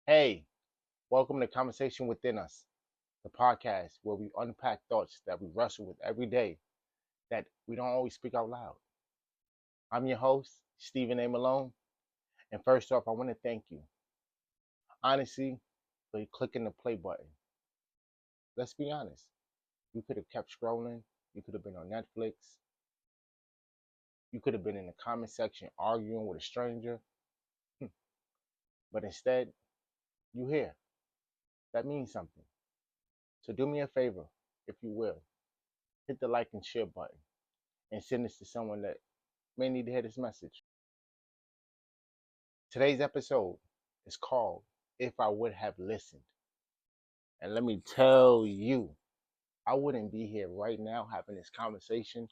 Hey, welcome to Conversation Within Us, the podcast where we unpack thoughts that we wrestle with every day that we don't always speak out loud. I'm your host, Stephen A. Malone, and first off, I want to thank you, honestly, for clicking the play button. Let's be honest, you could have kept scrolling, you could have been on Netflix, you could have been in the comment section arguing with a stranger, but instead, you here. That means something. So do me a favor, if you will, hit the like and share button and send this to someone that may need to hear this message. Today's episode is called If I Would Have Listened. And let me tell you, I wouldn't be here right now having this conversation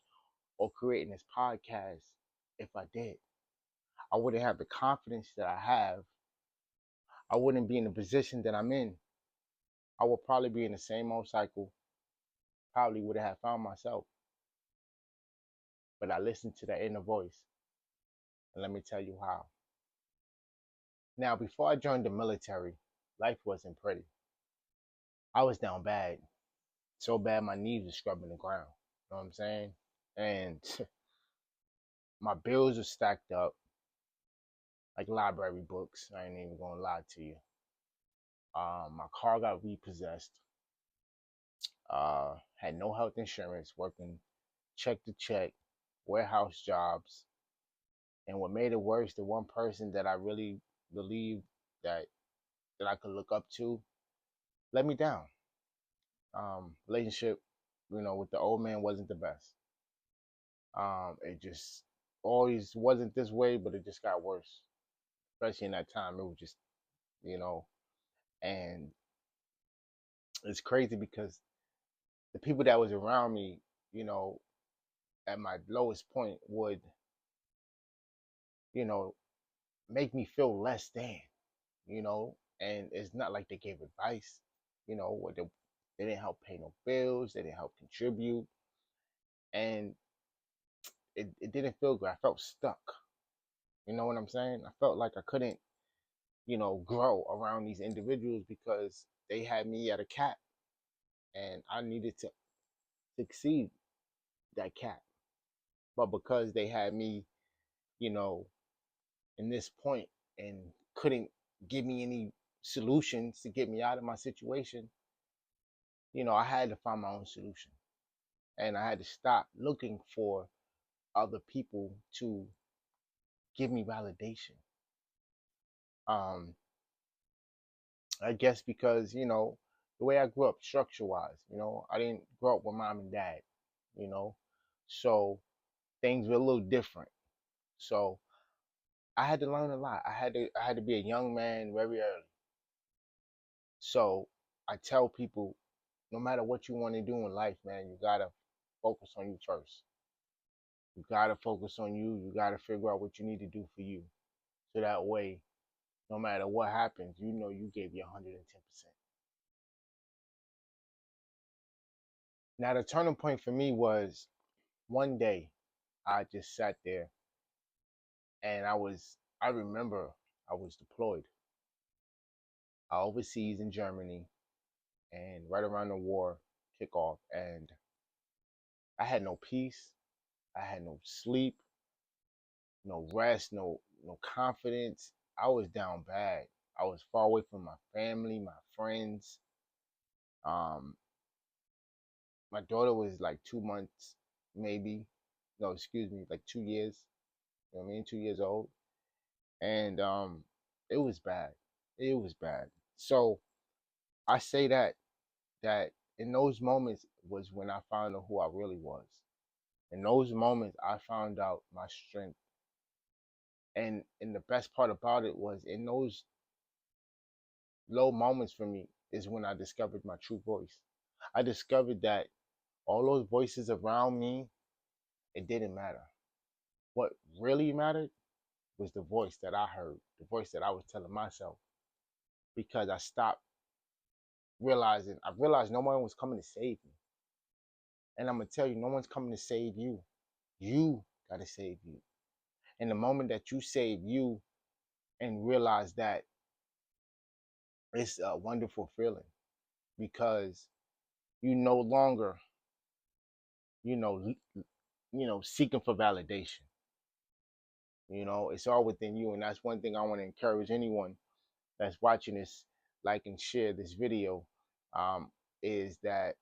or creating this podcast if I did. I wouldn't have the confidence that I have. I wouldn't be in the position that I'm in. I would probably be in the same old cycle, probably would have found myself. But I listened to that inner voice, and let me tell you how. Now, before I joined the military, life wasn't pretty. I was down bad, so bad my knees were scrubbing the ground. You know what I'm saying? And my bills are stacked up like library books. I ain't even gonna lie to you. My car got repossessed. Had no health insurance, working check to check, warehouse jobs. And what made it worse, the one person that I really believed that I could look up to let me down. Relationship, with the old man wasn't the best. It just always wasn't this way, but it just got worse. Especially in that time, it was just, you know, and it's crazy because the people that was around me, you know, at my lowest point would, you know, make me feel less than, and it's not like they gave advice, what they didn't help pay no bills, they didn't help contribute, and it didn't feel good. I felt stuck. You know what I'm saying? I felt like I couldn't, grow around these individuals because they had me at a cap and I needed to succeed that cap. But because they had me, you know, in this point and couldn't give me any solutions to get me out of my situation, I had to find my own solution. And I had to stop looking for other people to give me validation. Um, I guess because, the way I grew up structure wise, I didn't grow up with mom and dad, you know. So things were a little different. So I had to learn a lot. I had to be a young man very early. So I tell people, no matter what you want to do in life, man, you gotta focus on you first. You gotta focus on you. You gotta figure out what you need to do for you. So that way, no matter what happens, you know you gave your 110%. Now the turning point for me was one day I just sat there and I remember I was deployed overseas in Germany and right around the war kickoff, and I had no peace, I had no sleep, no rest, no confidence. I was down bad. I was far away from my family, my friends. Um, my daughter was like 2 months, maybe. No, excuse me, like 2 years. You know what I mean? 2 years old, and it was bad. It was bad. So I say that in those moments was when I found out who I really was. In those moments, I found out my strength. And the best part about it was in those low moments for me is when I discovered my true voice. I discovered that all those voices around me, it didn't matter. What really mattered was the voice that I heard, the voice that I was telling myself, because I realized no one was coming to save me. And I'm gonna tell you, no one's coming to save you. You gotta save you. And the moment that you save you and realize that It's a wonderful feeling because you no longer, you know, seeking for validation. It's all within you, and that's one thing I want to encourage anyone that's watching this, like and share this video, um, is that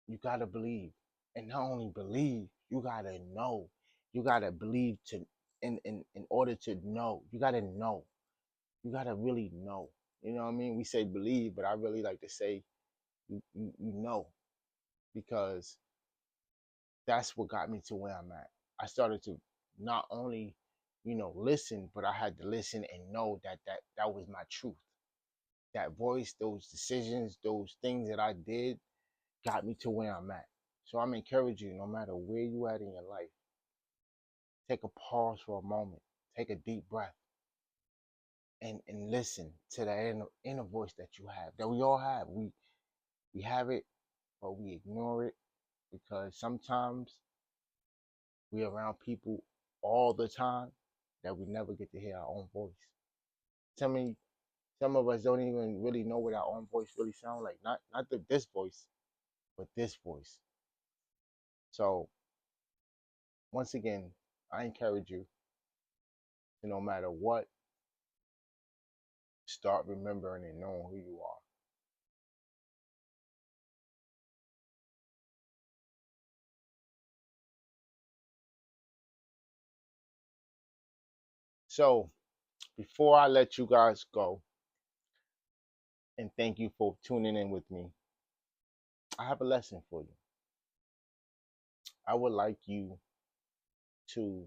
you gotta believe, and not only believe, you gotta know. You gotta believe to, in order to know, you gotta know. You gotta really know. You know what I mean? We say believe, but I really like to say you know, because that's what got me to where I'm at. I started to not only, listen, but I had to listen and know that was my truth. That voice, those decisions, those things that I did got me to where I'm at. So I'm encouraging you, no matter where you at in your life, take a pause for a moment, take a deep breath, and listen to that inner voice that you have, that we all have. We have it, but we ignore it because sometimes we're around people all the time that we never get to hear our own voice. Tell me, some of us don't even really know what our own voice really sounds like. Not this voice, but this voice. So once again, I encourage you to, no matter what, start remembering and knowing who you are. So before I let you guys go, and thank you for tuning in with me, I have a lesson for you. I would like you to,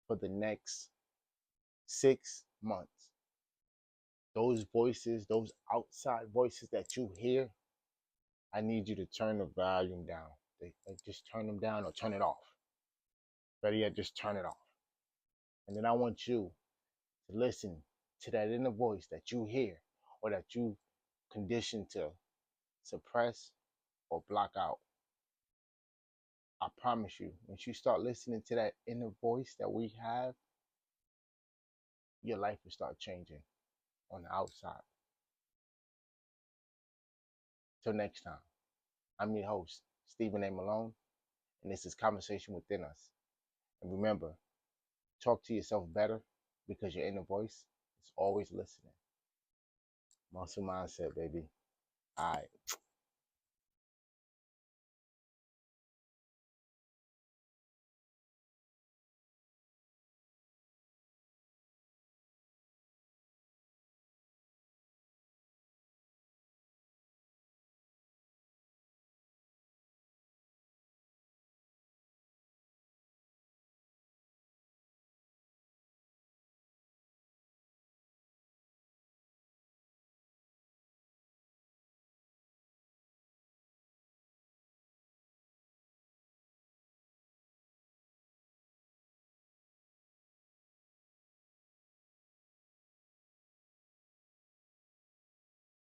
for the next 6 months, those voices, those outside voices that you hear, I need you to turn the volume down. Just turn them down or turn it off. Better yet, just turn it off. And then I want you to listen to that inner voice that you hear or that you conditioned to suppress or block out. I promise you, once you start listening to that inner voice that we have, your life will start changing on the outside. Till next time, I'm your host, Stephen A. Malone, and this is Conversation Within Us. And remember, talk to yourself better because your inner voice is always listening. Muscle mindset, baby. All right.